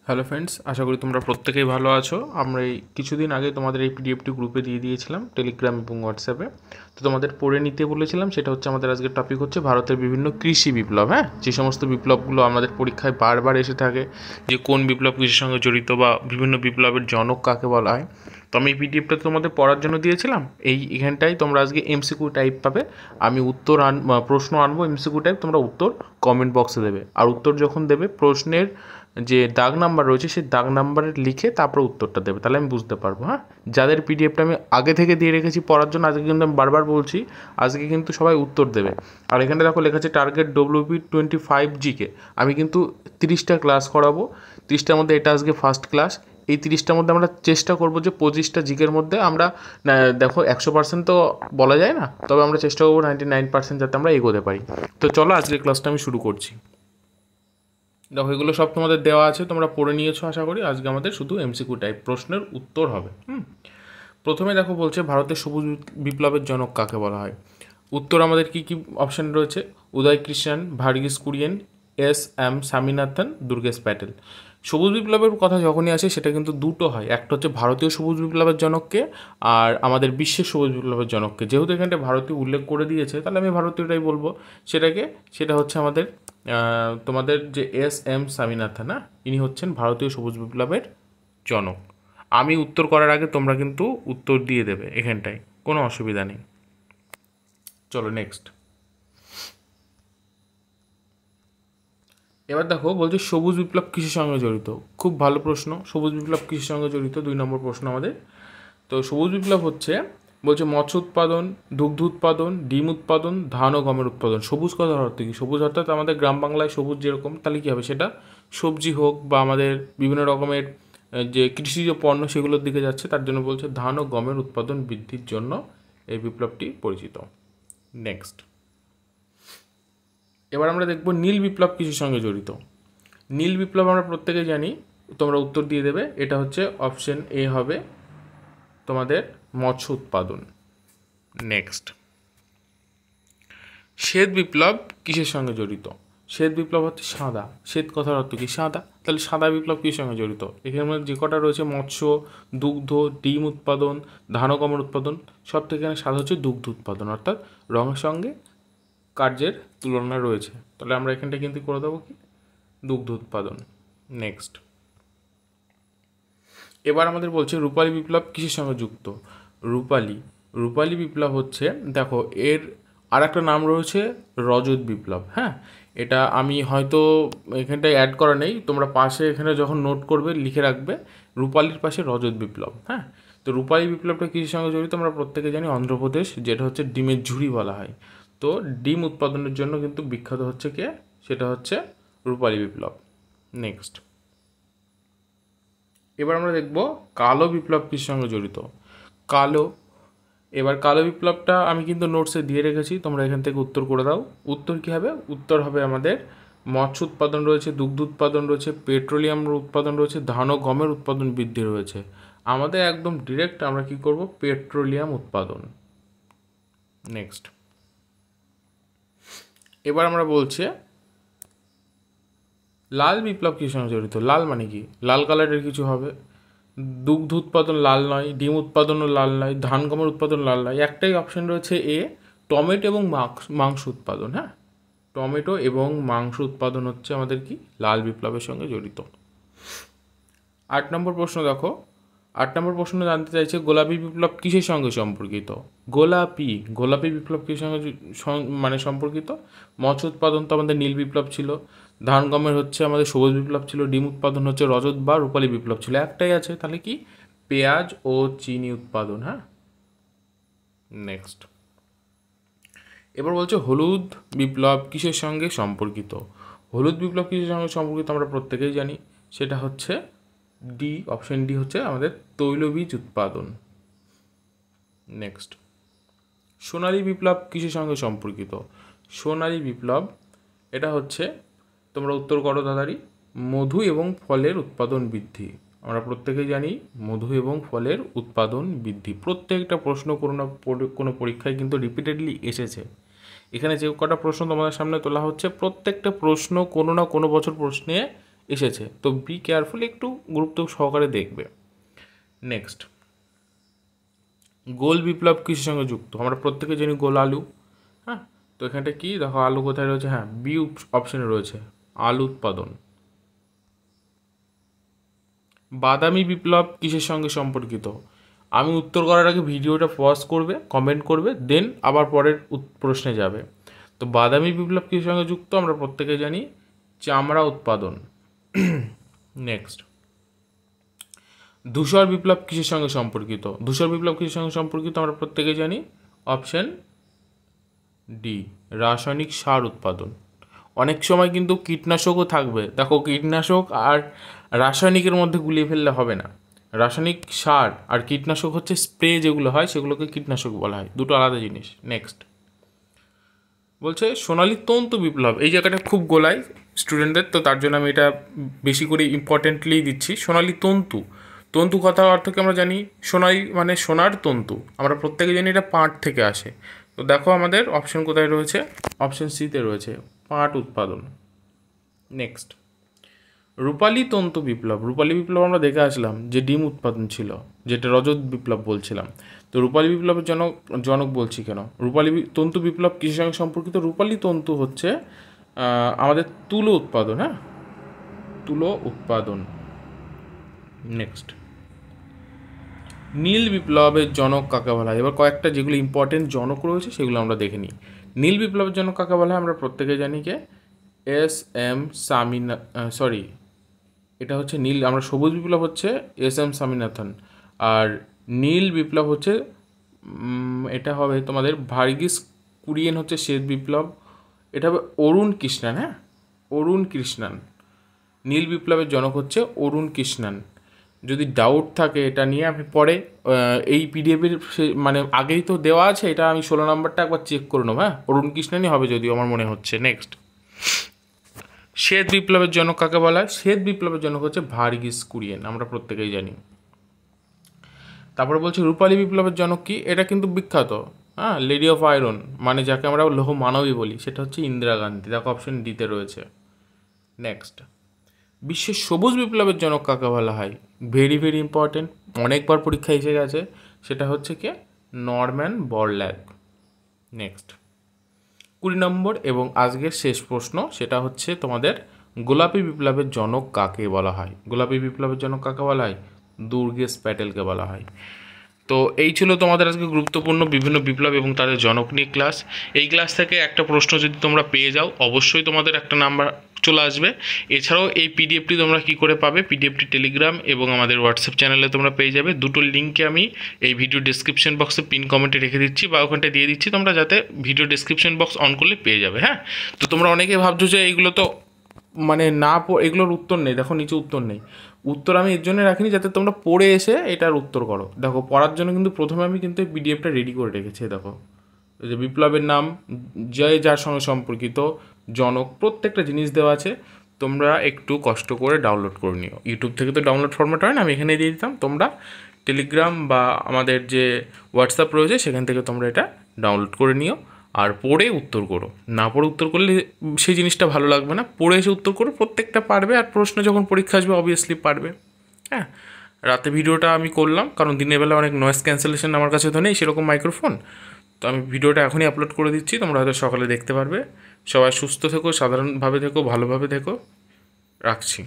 Hello friends, আশা করি তোমরা প্রত্যেকেই ভালো আছো। আমরা এই কিছুদিন আগে তোমাদের এই পিডিএফটি গ্রুপে দিয়ে দিয়েছিলাম, টেলিগ্রাম এবং হোয়াটসঅ্যাপে। তো তোমাদের পড়ে নিতে বলেছিলাম। সেটা হচ্ছে আমাদের আজকের টপিক হচ্ছে ভারতের বিভিন্ন কৃষি বিপ্লব। হ্যাঁ, যে সমস্ত বিপ্লবগুলো আমাদের পরীক্ষায় বারবার এসে থাকে, যে কোন বিপ্লব কৃষির সঙ্গে জড়িত বা বিভিন্ন বিপ্লবের জনক কাকে বলা হয়। তো আমি এই পিডিএফটা তোমাদের পড়ার জন্য দিয়েছিলাম। এখানটাই তোমরা আজকে এমসিকিউ টাইপ পাবে। আমি প্রশ্ন আনবো এমসিকিউ টাইপ, তোমরা উত্তর কমেন্ট বক্সে দেবে। আর উত্তর যখন দেবে, প্রশ্নের যে দাগ নাম্বার রয়েছে সেই দাগ নাম্বারে লিখে তারপরে উত্তরটা দেবে, তাহলে আমি বুঝতে পারবো। হ্যাঁ, যাদের পিডিএফটা আমি আগে থেকে দিয়ে রেখেছি পড়ার জন্য, আজকে কিন্তু আমি বারবার বলছি, আজকে কিন্তু সবাই উত্তর দেবে। আর এখানে দেখো লেখা আছে টার্গেট WP25 জিকে। আমি কিন্তু 30টা ক্লাস করাবো, 30টার মধ্যে এটা আজকে ফার্স্ট ক্লাস। এই 30টার মধ্যে আমরা চেষ্টা করবো যে 25টা জিকের মধ্যে আমরা, দেখো 100% তো বলা যায় না, তবে আমরা চেষ্টা করবো 99% যাতে আমরা এগোতে পারি। তো চলো আজকের ক্লাসটা আমি শুরু করছি। দেখো, এগুলো সব তোমাদের দেওয়া আছে, তোমরা পড়ে নিয়েছো আশা করি। আজকে আমাদের শুধু এমসিকিউ টাইপ প্রশ্নের উত্তর হবে। প্রথমে দেখো বলছে ভারতের সবুজ বিপ্লবের জনক কাকে বলা হয়। উত্তর আমাদের কি কি অপশান রয়েছে? উদয় কৃষ্ণন, ভার্গিস কুরিয়েন, এম স্বামীনাথন, দুর্গেশ প্যাটেল। সবুজ বিপ্লবের কথা যখনই আসে সেটা কিন্তু দুটো হয়, একটা হচ্ছে ভারতীয় সবুজ বিপ্লবের জনককে, আর আমাদের বিশ্বের সবুজ বিপ্লবের জনককে। যেহেতু এখানটা ভারতীয় উল্লেখ করে দিয়েছে, তাহলে আমি ভারতীয়টাই বলবো। সেটা হচ্ছে আমাদের তোমাদের যে এম স্বামীনাথন। না, ইনি হচ্ছেন ভারতীয় সবুজ বিপ্লবের জনক। আমি উত্তর করার আগে তোমরা কিন্তু উত্তর দিয়ে দেবে, এখানটায় কোনো অসুবিধা নেই। চলো নেক্সট। এবার দেখো বলছে সবুজ বিপ্লব কৃষির সঙ্গে জড়িত। খুব ভালো প্রশ্ন। সবুজ বিপ্লব কৃষির সঙ্গে জড়িত 2 নম্বর প্রশ্ন আমাদের। তো সবুজ বিপ্লব হচ্ছে, বলছে মৎস্য উৎপাদন, দুগ্ধ উৎপাদন, ডিম উৎপাদন, ধান ও গমের উৎপাদন। সবুজ কথার অর্থ কি? সবুজ অর্থাৎ আমাদের গ্রাম বাংলায় সবুজ যেরকম, তাহলে কী হবে, সেটা সবজি হোক বা আমাদের বিভিন্ন রকমের যে কৃষিজ পণ্য সেগুলোর দিকে যাচ্ছে। তার জন্য বলছে ধান ও গমের উৎপাদন বৃদ্ধির জন্য এই বিপ্লবটি পরিচিত। নেক্সট। এবার আমরা দেখব নীল বিপ্লব কৃষির সঙ্গে জড়িত। নীল বিপ্লব আমরা প্রত্যেকেই জানি, তোমরা উত্তর দিয়ে দেবে। এটা হচ্ছে অপশন এ হবে তোমাদের মৎস্য উৎপাদন। নেক্সট। শ্বেত বিপ্লব কিসের সঙ্গে জড়িত? শ্বেত বিপ্লব হচ্ছে সাদা। শ্বেত কথার অর্থ কি? সাদা। তাহলে সাদা বিপ্লব কিসের সঙ্গে জড়িত? এখানে মধ্যে যে কটা রয়েছে, মৎস্য, দুগ্ধ, ডিম উৎপাদন, ধান ও গমের উৎপাদন, সব থেকে এখানে সাদা হচ্ছে দুগ্ধ উৎপাদন, অর্থাৎ রঙের সঙ্গে কার্যের তুলনা রয়েছে। তাহলে আমরা এখানটা কিন্তু করে দেবো কি, দুগ্ধ উৎপাদন। নেক্সট। এবার আমাদের বলছে রূপালী বিপ্লব কিসের সঙ্গে যুক্ত? রূপালী বিপ্লব হচ্ছে, দেখো এর আর একটা নাম রয়েছে রজত বিপ্লব। হ্যাঁ, এটা আমি হয়তো এখানটায় অ্যাড করা নেই, তোমরা পাশে এখানে যখন নোট করবে লিখে রাখবে রূপালীর পাশে রজত বিপ্লব। হ্যাঁ, তো রূপালী বিপ্লবটা কিসের সঙ্গে জড়িত আমরা প্রত্যেকে জানি, অন্ধ্রপ্রদেশ, যেটা হচ্ছে ডিমের ঝুড়ি বলা হয়। তো ডিম উৎপাদনের জন্য কিন্তু বিখ্যাত হচ্ছে কে? সেটা হচ্ছে রূপালী বিপ্লব। নেক্সট। এবার আমরা দেখব কালো বিপ্লব কিসের সঙ্গে জড়িত। কালো এবার কালো বিপ্লবটা আমি কিন্তু নোটসে দিয়ে রেখেছি, তোমরা এখান থেকে উত্তর করে দাও। উত্তর কী হবে? উত্তর হবে আমাদের মৎস্য উৎপাদন রয়েছে, দুগ্ধ উৎপাদন রয়েছে, পেট্রোলিয়াম উৎপাদন রয়েছে, ধান ও গমের উৎপাদন বৃদ্ধি রয়েছে। আমাদের একদম ডিরেক্ট আমরা কি করব, পেট্রোলিয়াম উৎপাদন। নেক্সট। এবার আমরা বলছে লাল বিপ্লব কিসের সঙ্গে জড়িত। লাল মানে কি? লাল কালারের কিছু হবে। দুগ্ধ উৎপাদন লাল নয়, ডিম উৎপাদনও লাল নয়, ধান গমের উৎপাদন লাল নয়। একটাই অপশন রয়েছে এ, টমেটো এবং মাংস উৎপাদন। হ্যাঁ, টমেটো এবং মাংস উৎপাদন হচ্ছে আমাদের কি, লাল বিপ্লবের সঙ্গে জড়িত। 8 নম্বর প্রশ্ন দেখো। 8 নম্বর প্রশ্ন জানতে চাইছে গোলাপি বিপ্লব কিসের সঙ্গে সম্পর্কিত? গোলাপি বিপ্লব কিসের সঙ্গে মানে সম্পর্কিত? মৎস্য উৎপাদন তো আমাদের নীল বিপ্লব ছিল, ধান গমের হচ্ছে আমাদের সবুজ বিপ্লব ছিল, ডিম উৎপাদন হচ্ছে রজত বা রূপালী বিপ্লব ছিল। একটাই আছে, তাহলে কি, পেঁয়াজ ও চিনি উৎপাদন। হ্যাঁ, নেক্সট। এবার বলছে হলুদ বিপ্লব কিসের সঙ্গে সম্পর্কিত? হলুদ বিপ্লব কিসের সঙ্গে সম্পর্কিত আমরা প্রত্যেকেই জানি, সেটা হচ্ছে ডি, অপশন ডি হচ্ছে আমাদের তৈলবীজ উৎপাদন। নেক্সট। সোনালী বিপ্লব কিসের সঙ্গে সম্পর্কিত? সোনালী বিপ্লব এটা হচ্ছে, তোমরা উত্তর করো তাড়াতাড়ি, মধু এবং ফলের উৎপাদন বৃদ্ধি। আমরা প্রত্যেকেই জানি মধু এবং ফলের উৎপাদন বৃদ্ধি। প্রত্যেকটা প্রশ্ন কোনো পরীক্ষায় কিন্তু রিপিটেডলি এসেছে। এখানে যে কটা প্রশ্ন তোমাদের সামনে তোলা হচ্ছে, প্রত্যেকটা প্রশ্ন কোনো না কোনো বছর প্রশ্নে এসেছে, তো বি কেয়ারফুল, একটু গুরুত্ব সহকারে দেখবে। নেক্সট, গোল বিপ্লব কিসের সঙ্গে যুক্ত? আমরা প্রত্যেকে জানি গোল আলু। হ্যাঁ, তো এখানটা কি দেখো, আলু কোথায় রয়েছে? হ্যাঁ, বি অপশানে রয়েছে, আলু উৎপাদন। বাদামি বিপ্লব কিসের সঙ্গে সম্পর্কিত? আমি উত্তর করার আগে ভিডিওটা পজ করবে, কমেন্ট করবে, দেন আবার পরের প্রশ্নে যাবে। তো বাদামি বিপ্লব কিসের সঙ্গে যুক্ত? আমরা প্রত্যেকে জানি চামড়া উৎপাদন। নেক্সট, ধূসর বিপ্লব কিসের সঙ্গে সম্পর্কিত? ধূসর বিপ্লব কিসের সঙ্গে সম্পর্কিত? আমরা প্রত্যেকে জানি অপশন ডি, রাসায়নিক সার উৎপাদন। অনেক সময় কিন্তু কীটনাশকও থাকবে, দেখো কীটনাশক আর রাসায়নিকের মধ্যে গুলিয়ে ফেললে হবে না। রাসায়নিক সার আর কীটনাশক হচ্ছে স্প্রে যেগুলো হয় সেগুলোকে কীটনাশক বলা হয়, দুটো আলাদা জিনিস। নেক্সট বলছে সোনালী তন্তু বিপ্লব, এই জায়গাটা খুব গোলায় স্টুডেন্টদের, তো তার জন্য আমি এটা বেশি করে ইম্পর্টেন্টলি দিচ্ছি। সোনালী তন্তু, তন্তু কথার অর্থ কি আমরা জানি? সোনালী মানে সোনার তন্তু, আমরা প্রত্যেকে জানি এটা পাট থেকে আসে। তো দেখো আমাদের অপশন কোথায় রয়েছে? অপশন সিতে রয়েছে, পাট উৎপাদন। নেক্সট, রূপালী তন্তু বিপ্লব। রূপালী বিপ্লব আমরা দেখে আসলাম যে ডিম উৎপাদন ছিল, যেটা রজত বিপ্লব বলছিলাম। তো রূপালী বিপ্লবের জনক বলছি কেন? রূপালী তন্তু বিপ্লব কিসের সঙ্গে সম্পর্কিত? রূপালী তন্তু হচ্ছে আমাদের তুলো উৎপাদন। হ্যাঁ, তুলো উৎপাদন। নেক্সট, নীল বিপ্লবের জনক কাকে বলা হয়? এবার কয়েকটা যেগুলো ইম্পর্টেন্ট জনক রয়েছে সেগুলো আমরা দেখে নিই। নীল বিপ্লবের জনক কাকে বলা হয়? আমরা প্রত্যেকে জানি কে, এস এম সরি, এটা হচ্ছে নীল, আমরা সবুজ বিপ্লব হচ্ছে এস এম স্বামীনাথন, আর নীল বিপ্লব হচ্ছে এটা হবে তোমাদের ভার্গিস কুরিয়েন হচ্ছে শ্বেত বিপ্লব, এটা হবে অরুণ কৃষ্ণান। হ্যাঁ, অরুণ কৃষ্ণান। নীল বিপ্লবের জনক হচ্ছে অরুণ কৃষ্ণান। যদি ডাউট থাকে এটা নিয়ে আমি পরে এই পিডিএফের মানে আগেই তো দেওয়া আছে, এটা আমি 16 নম্বরটা একবার চেক করে নেবো। হ্যাঁ, অরুণ কৃষ্ণানই হবে যদিও আমার মনে হচ্ছে। নেক্সট, শ্বেত বিপ্লবের জনক কাকে বলা হয়? শ্বেত বিপ্লবের জনক হচ্ছে ভার্গিস কুরিয়েন, আমরা প্রত্যেকেই জানি। তারপরে বলছি রূপালী বিপ্লবের জনক কি? এটা কিন্তু বিখ্যাত, হ্যাঁ, লেডি অফ আয়রন, মানে যাকে আমরা লৌহ মানবী বলি, সেটা হচ্ছে ইন্দিরা গান্ধী, দেখো অপশন ডিতে রয়েছে। নেক্সট, বিশ্বের সবুজ বিপ্লবের জনক কাকে বলা হয়? ভেরি ভেরি ইম্পর্টেন্ট, অনেকবার পরীক্ষা এসে গেছে, সেটা হচ্ছে কে? নরম্যান বরল্যাগ। নেক্সট, 20 নম্বর এবং আজকের শেষ প্রশ্ন, সেটা হচ্ছে তোমাদের গোলাপী বিপ্লবের জনক কাকে বলা হয়? গোলাপী বিপ্লবের জনক কাকে বলা হয়? দুর্গেশ প্যাটেলকে বলা হয়। তো এই ছিল তোমাদের আজকে গুরুত্বপূর্ণ বিভিন্ন বিপ্লব এবং তাদের জনক নিয়ে ক্লাস। এই ক্লাস থেকে একটা প্রশ্ন যদি তোমরা পেয়ে যাও, অবশ্যই তোমাদের একটা নাম্বার চলে আসবে। এছাড়াও এই পিডিএফটি তোমরা কি করে পাবে? পিডিএফটি টেলিগ্রাম এবং আমাদের হোয়াটসঅ্যাপ চ্যানেলে তোমরা পেয়ে যাবে। দুটো লিঙ্কে আমি এই ভিডিও ডিসক্রিপশন বক্সে পিন কমেন্টে রেখে দিচ্ছি বা ওখানটা দিয়ে দিচ্ছি, তোমরা যাতে ভিডিও ডিসক্রিপশন বক্স অন করলে পেয়ে যাবে। হ্যাঁ, তো তোমরা অনেকে ভাবছো যে এইগুলো তো মানে না, এগুলোর উত্তর নেই, দেখো নিচে উত্তর নেই। উত্তর আমি এর জন্য রাখিনি যাতে তোমরা পড়ে এসে এটার উত্তর করো। দেখো পড়ার জন্য কিন্তু প্রথমে আমি কিন্তু এই পিডিএফটা রেডি করে রেখেছি। দেখো যে বিপ্লবের নাম, যার সঙ্গে সম্পর্কিত, জনক, প্রত্যেকটা জিনিস দেওয়া আছে। তোমরা একটু কষ্ট করে ডাউনলোড করে নিও। ইউটিউব থেকে তো ডাউনলোড ফরম্যাট হয় না, আমি এখানে দিয়ে দিতাম। তোমরা টেলিগ্রাম বা আমাদের যে হোয়াটসঅ্যাপ রয়েছে সেখান থেকে তোমরা এটা ডাউনলোড করে নিও, আর পড়ে উত্তর করো। না পড়ে উত্তর করলে সেই জিনিসটা ভালো লাগবে না, পড়ে এসে উত্তর করো, প্রত্যেকটা পারবে। আর প্রশ্ন যখন পরীক্ষা আসবে অবভিয়াসলি পারবে। হ্যাঁ, রাতে ভিডিওটা আমি করলাম কারণ দিনের বেলা অনেক নয়েজ ক্যান্সেলেশন আমার কাছে তো নেই সেরকম মাইক্রোফোন, তো আমি ভিডিওটা এখনই আপলোড করে দিচ্ছি, তোমরা হয়তো সকালে দেখতে পারবে। সবাই সুস্থ থেকো, সাধারণভাবে থেকো, ভালোভাবে থেকো, রাখছি।